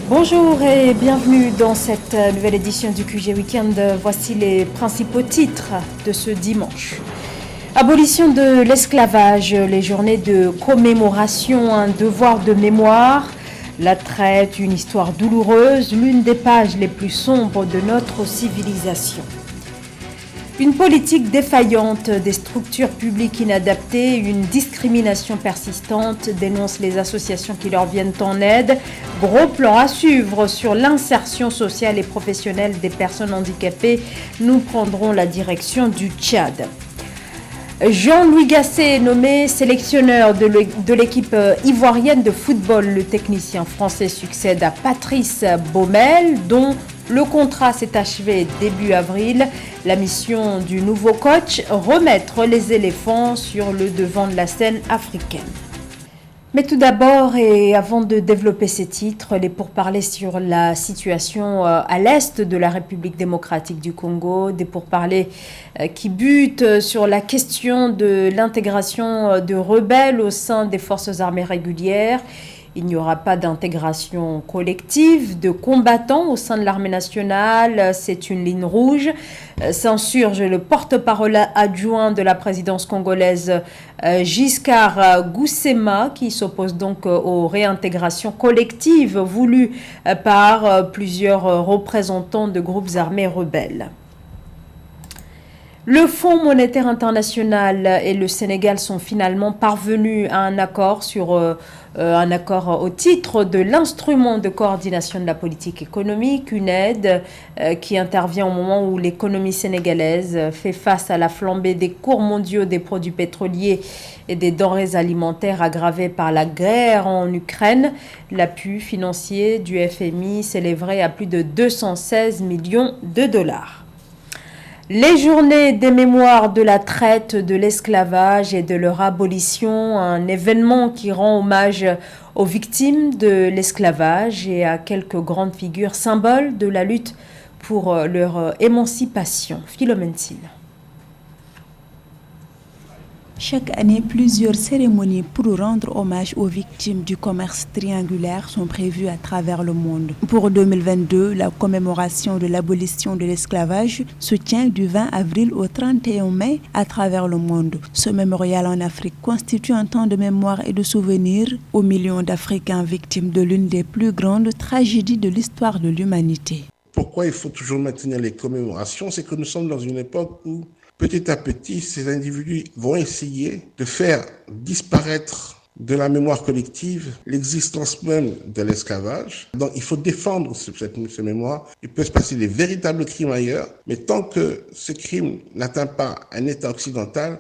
Bonjour et bienvenue dans cette nouvelle édition du QG Weekend. Voici les principaux titres de ce dimanche. Abolition de l'esclavage, les journées de commémoration, un devoir de mémoire, la traite, une histoire douloureuse, l'une des pages les plus sombres de notre civilisation. Une politique défaillante, des structures publiques inadaptées, une discrimination persistante, dénoncent les associations qui leur viennent en aide. Gros plan à suivre sur l'insertion sociale et professionnelle des personnes handicapées. Nous prendrons la direction du Tchad. Jean-Louis Gasset est nommé sélectionneur de l'équipe ivoirienne de football. Le technicien français succède à Patrice Baumel, dont le contrat s'est achevé début avril. La mission du nouveau coach, remettre les éléphants sur le devant de la scène africaine. Mais tout d'abord, et avant de développer ces titres, les pourparlers sur la situation à l'est de la République démocratique du Congo, des pourparlers qui butent sur la question de l'intégration de rebelles au sein des forces armées régulières. Il n'y aura pas d'intégration collective de combattants au sein de l'armée nationale. C'est une ligne rouge. S'insurge le porte-parole adjoint de la présidence congolaise, Giscard Goussema, qui s'oppose donc aux réintégrations collectives voulues par plusieurs représentants de groupes armés rebelles. Le Fonds monétaire international et le Sénégal sont finalement parvenus à un accord au titre de l'instrument de coordination de la politique économique, une aide qui intervient au moment où l'économie sénégalaise fait face à la flambée des cours mondiaux des produits pétroliers et des denrées alimentaires aggravées par la guerre en Ukraine. L'appui financier du FMI s'élèverait à plus de 216 millions de dollars. Les journées des mémoires de la traite, de l'esclavage et de leur abolition, un événement qui rend hommage aux victimes de l'esclavage et à quelques grandes figures symboles de la lutte pour leur émancipation. Philomène Sil. Chaque année, plusieurs cérémonies pour rendre hommage aux victimes du commerce triangulaire sont prévues à travers le monde. Pour 2022, la commémoration de l'abolition de l'esclavage se tient du 20 avril au 31 mai à travers le monde. Ce mémorial en Afrique constitue un temps de mémoire et de souvenir aux millions d'Africains victimes de l'une des plus grandes tragédies de l'histoire de l'humanité. Pourquoi il faut toujours maintenir les commémorations? C'est que nous sommes dans une époque où petit à petit, ces individus vont essayer de faire disparaître de la mémoire collective l'existence même de l'esclavage. Donc il faut défendre cette mémoire. Il peut se passer des véritables crimes ailleurs, mais tant que ce crime n'atteint pas un État occidental,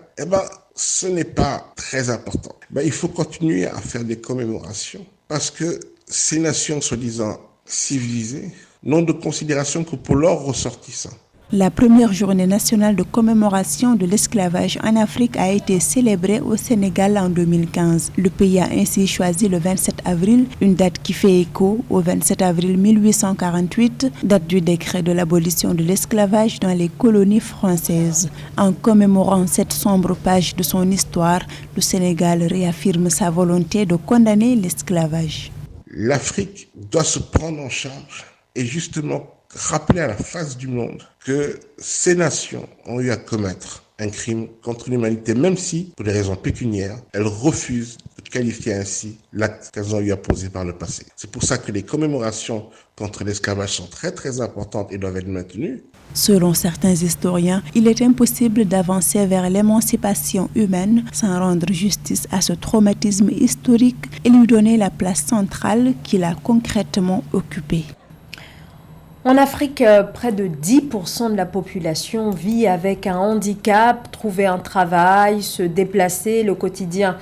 ce n'est pas très important. Il faut continuer à faire des commémorations parce que ces nations soi-disant civilisées n'ont de considération que pour leurs ressortissants. La première journée nationale de commémoration de l'esclavage en Afrique a été célébrée au Sénégal en 2015. Le pays a ainsi choisi le 27 avril, une date qui fait écho au 27 avril 1848, date du décret de l'abolition de l'esclavage dans les colonies françaises. En commémorant cette sombre page de son histoire, le Sénégal réaffirme sa volonté de condamner l'esclavage. L'Afrique doit se prendre en charge et justement rappeler à la face du monde que ces nations ont eu à commettre un crime contre l'humanité, même si, pour des raisons pécuniaires, elles refusent de qualifier ainsi l'acte qu'elles ont eu à poser par le passé. C'est pour ça que les commémorations contre l'esclavage sont très très importantes et doivent être maintenues. Selon certains historiens, il est impossible d'avancer vers l'émancipation humaine sans rendre justice à ce traumatisme historique et lui donner la place centrale qu'il a concrètement occupée. En Afrique, près de 10% de la population vit avec un handicap. Trouver un travail, se déplacer, le quotidien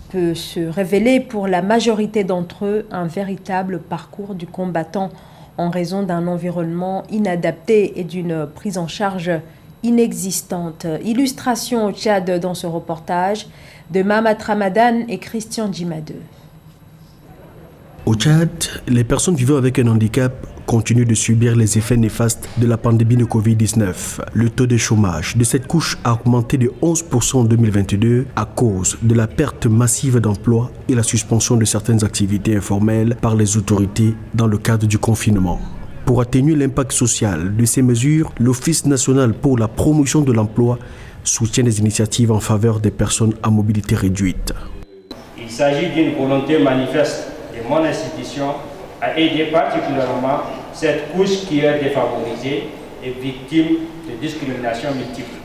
peut se révéler pour la majorité d'entre eux un véritable parcours du combattant en raison d'un environnement inadapté et d'une prise en charge inexistante. Illustration au Tchad dans ce reportage de Mahamat Ramadan et Christian Djimadeu. Au Tchad, les personnes vivant avec un handicap continue de subir les effets néfastes de la pandémie de Covid-19. Le taux de chômage de cette couche a augmenté de 11% en 2022 à cause de la perte massive d'emplois et la suspension de certaines activités informelles par les autorités dans le cadre du confinement. Pour atténuer l'impact social de ces mesures, l'Office national pour la promotion de l'emploi soutient des initiatives en faveur des personnes à mobilité réduite. Il s'agit d'une volonté manifeste de mon institution à aider particulièrement cette couche qui est défavorisée et victime de discriminations multiples.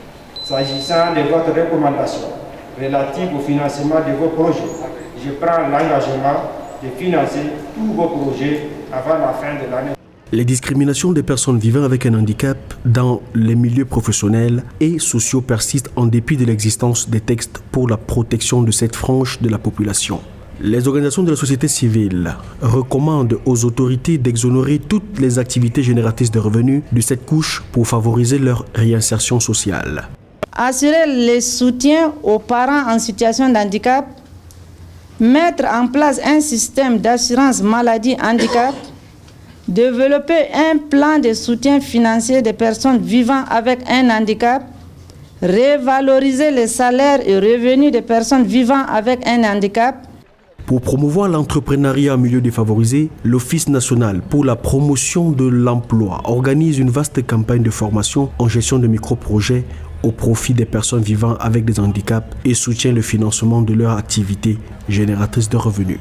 S'agissant de votre recommandation relative au financement de vos projets, je prends l'engagement de financer tous vos projets avant la fin de l'année. Les discriminations des personnes vivant avec un handicap dans les milieux professionnels et sociaux persistent en dépit de l'existence des textes pour la protection de cette frange de la population. Les organisations de la société civile recommandent aux autorités d'exonérer toutes les activités génératrices de revenus de cette couche pour favoriser leur réinsertion sociale. Assurer le soutien aux parents en situation de handicap, mettre en place un système d'assurance maladie handicap, développer un plan de soutien financier des personnes vivant avec un handicap, revaloriser les salaires et revenus des personnes vivant avec un handicap. Pour promouvoir l'entrepreneuriat en milieu défavorisé, l'Office national pour la promotion de l'emploi organise une vaste campagne de formation en gestion de micro-projets au profit des personnes vivant avec des handicaps et soutient le financement de leurs activités génératrices de revenus.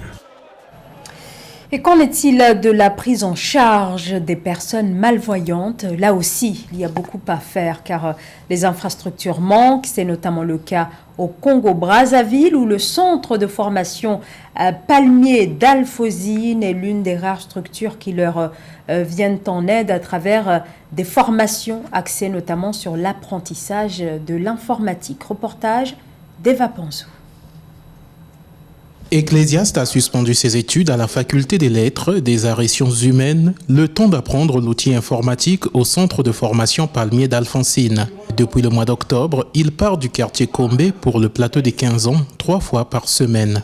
Et qu'en est-il de la prise en charge des personnes malvoyantes? Là aussi, il y a beaucoup à faire car les infrastructures manquent. C'est notamment le cas au Congo-Brazzaville où le centre de formation Palmier d'Alfosine est l'une des rares structures qui leur viennent en aide à travers des formations axées notamment sur l'apprentissage de l'informatique. Reportage d'Eva Panzou. Ecclésiaste a suspendu ses études à la faculté des lettres, des arts et sciences humaines, le temps d'apprendre l'outil informatique au centre de formation Palmier d'Alfonsine. Depuis le mois d'octobre, il part du quartier Combé pour le plateau des 15 ans, 3 fois par semaine.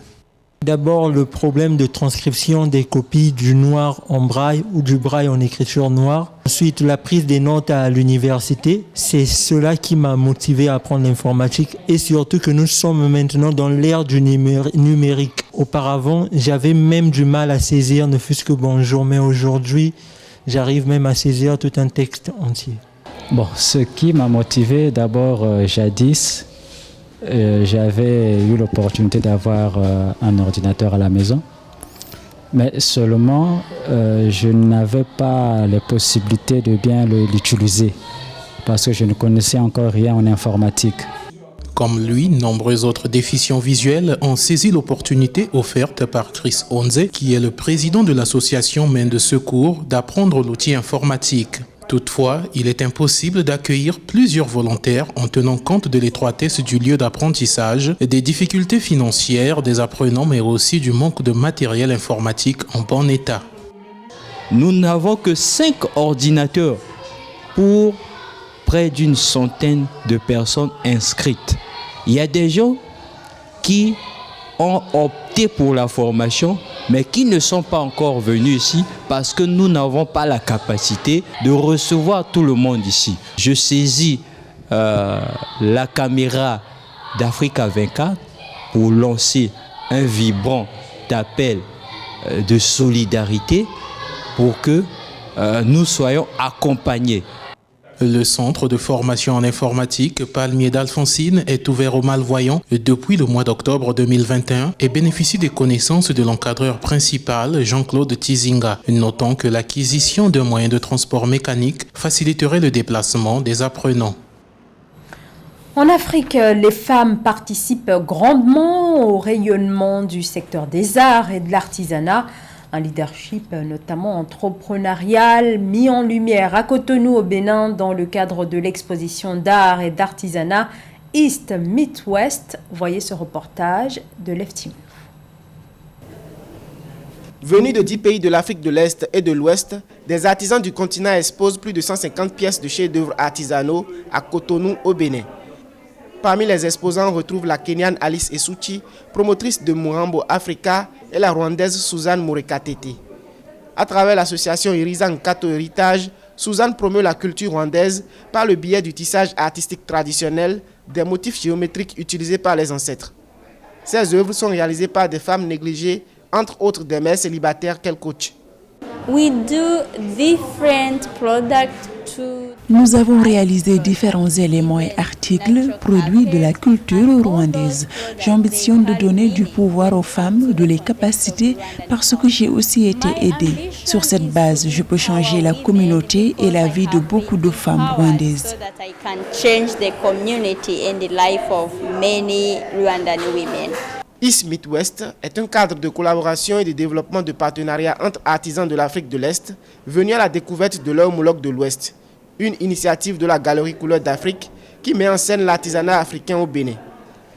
D'abord, le problème de transcription des copies du noir en braille ou du braille en écriture noire. Ensuite, la prise des notes à l'université. C'est cela qui m'a motivé à apprendre l'informatique et surtout que nous sommes maintenant dans l'ère du numérique. Auparavant, j'avais même du mal à saisir ne fût-ce que bonjour, mais aujourd'hui, j'arrive même à saisir tout un texte entier. Bon, ce qui m'a motivé d'abord jadis, j'avais eu l'opportunité d'avoir un ordinateur à la maison, mais seulement je n'avais pas les possibilités de bien l'utiliser parce que je ne connaissais encore rien en informatique. Comme lui, nombreux autres déficients visuels ont saisi l'opportunité offerte par Chris Onze, qui est le président de l'association Main de Secours, d'apprendre l'outil informatique. Toutefois, il est impossible d'accueillir plusieurs volontaires en tenant compte de l'étroitesse du lieu d'apprentissage, des difficultés financières des apprenants, mais aussi du manque de matériel informatique en bon état. Nous n'avons que 5 ordinateurs pour près d'une centaine de personnes inscrites. Il y a des gens qui ont opté pour la formation, mais qui ne sont pas encore venus ici parce que nous n'avons pas la capacité de recevoir tout le monde ici. Je saisis la caméra d'Africa 24 pour lancer un vibrant appel de solidarité pour que nous soyons accompagnés. Le centre de formation en informatique Palmier d'Alfonsine est ouvert aux malvoyants depuis le mois d'octobre 2021 et bénéficie des connaissances de l'encadreur principal Jean-Claude Tizinga, notant que l'acquisition d'un moyen de transport mécanique faciliterait le déplacement des apprenants. En Afrique, les femmes participent grandement au rayonnement du secteur des arts et de l'artisanat. Un leadership notamment entrepreneurial mis en lumière à Cotonou au Bénin dans le cadre de l'exposition d'art et d'artisanat East Meet West. Voyez ce reportage de Leftim. Venus de 10 pays de l'Afrique de l'Est et de l'Ouest, des artisans du continent exposent plus de 150 pièces de chefs-d'œuvre artisanaux à Cotonou au Bénin. Parmi les exposants, on retrouve la Kenyane Alice Esuchi, promotrice de Murambo Africa, et la Rwandaise Suzanne Murekatete. À travers l'association Irizan Kato Héritage, Suzanne promeut la culture rwandaise par le biais du tissage artistique traditionnel des motifs géométriques utilisés par les ancêtres. Ces œuvres sont réalisées par des femmes négligées, entre autres des mères célibataires qu'elles coachent. Nous avons réalisé différents éléments et articles produits de la culture rwandaise. J'ambitionne de donner du pouvoir aux femmes, de les capaciter parce que j'ai aussi été aidée. Sur cette base, je peux changer la communauté et la vie de beaucoup de femmes rwandaises. East Meet West est un cadre de collaboration et de développement de partenariat entre artisans de l'Afrique de l'Est venus à la découverte de leur homologue de l'Ouest. Une initiative de la Galerie Couleurs d'Afrique qui met en scène l'artisanat africain au Bénin.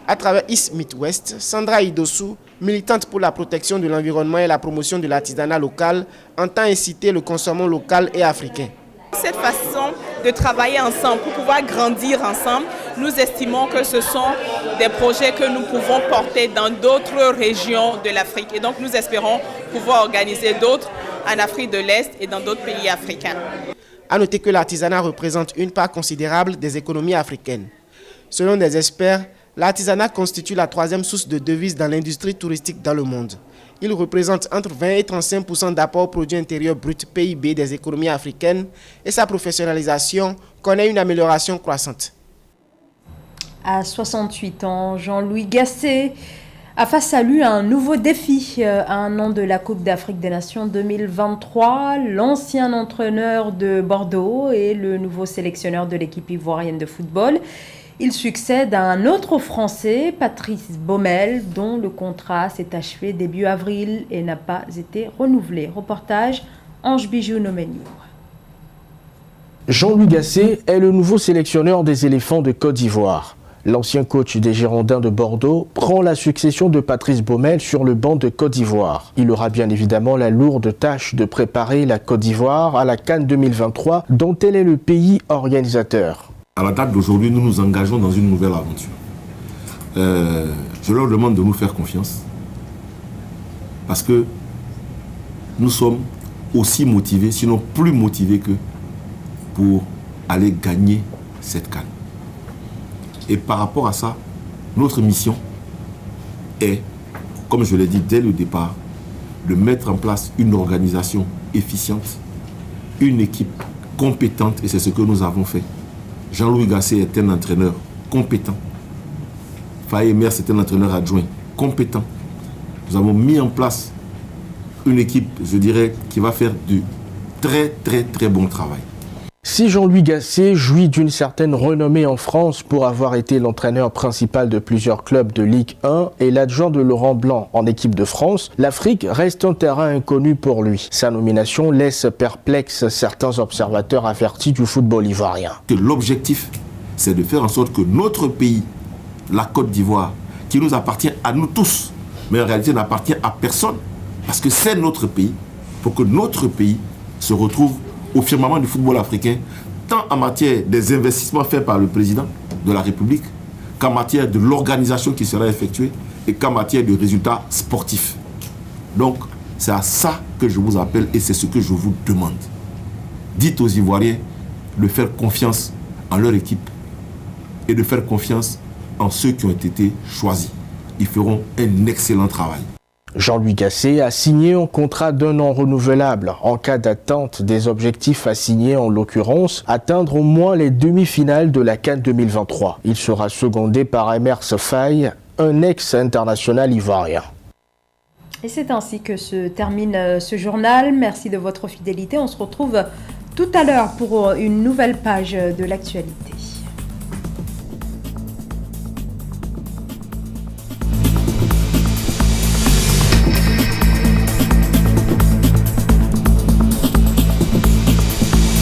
À travers East Meet West, Sandra Idossou, militante pour la protection de l'environnement et la promotion de l'artisanat local, entend inciter le consommation local et africain. Cette façon de travailler ensemble pour pouvoir grandir ensemble, nous estimons que ce sont des projets que nous pouvons porter dans d'autres régions de l'Afrique. Et donc nous espérons pouvoir organiser d'autres en Afrique de l'Est et dans d'autres pays africains. À noter que l'artisanat représente une part considérable des économies africaines. Selon des experts, l'artisanat constitue la troisième source de devises dans l'industrie touristique dans le monde. Il représente entre 20 et 35% d'apport au produit intérieur brut PIB des économies africaines et sa professionnalisation connaît une amélioration croissante. À 68 ans, Jean-Louis Gasset a face à lui un nouveau défi. À un an de la Coupe d'Afrique des Nations 2023, l'ancien entraîneur de Bordeaux et le nouveau sélectionneur de l'équipe ivoirienne de football. Il succède à un autre Français, Patrice Baumel, dont le contrat s'est achevé début avril et n'a pas été renouvelé. Reportage Ange Bijou Nomeniour. Jean-Louis Gasset est le nouveau sélectionneur des éléphants de Côte d'Ivoire. L'ancien coach des Girondins de Bordeaux prend la succession de Patrice Baumel sur le banc de Côte d'Ivoire. Il aura bien évidemment la lourde tâche de préparer la Côte d'Ivoire à la CAN 2023, dont elle est le pays organisateur. À la date d'aujourd'hui, nous nous engageons dans une nouvelle aventure. Je leur demande de nous faire confiance parce que nous sommes aussi motivés, sinon plus motivés que pour aller gagner cette CAN. Et par rapport à ça, notre mission est, comme je l'ai dit dès le départ, de mettre en place une organisation efficiente, une équipe compétente, et c'est ce que nous avons fait. Jean-Louis Gasset est un entraîneur compétent. Faye Mer, c'est un entraîneur adjoint compétent. Nous avons mis en place une équipe, je dirais, qui va faire du très bon travail. Si Jean-Louis Gasset jouit d'une certaine renommée en France pour avoir été l'entraîneur principal de plusieurs clubs de Ligue 1 et l'adjoint de Laurent Blanc en équipe de France, l'Afrique reste un terrain inconnu pour lui. Sa nomination laisse perplexe certains observateurs avertis du football ivoirien. L'objectif, c'est de faire en sorte que notre pays, la Côte d'Ivoire, qui nous appartient à nous tous, mais en réalité n'appartient à personne, parce que c'est notre pays, pour que notre pays se retrouve au firmament du football africain, tant en matière des investissements faits par le président de la République, qu'en matière de l'organisation qui sera effectuée et qu'en matière de résultats sportifs. Donc, c'est à ça que je vous appelle et c'est ce que je vous demande. Dites aux Ivoiriens de faire confiance en leur équipe et de faire confiance en ceux qui ont été choisis. Ils feront un excellent travail. Jean-Louis Gasset a signé un contrat d'un an renouvelable en cas d'atteinte des objectifs assignés, en l'occurrence atteindre au moins les demi-finales de la CAN 2023. Il sera secondé par Emers Faye, un ex-international ivoirien. Et c'est ainsi que se termine ce journal. Merci de votre fidélité. On se retrouve tout à l'heure pour une nouvelle page de l'actualité.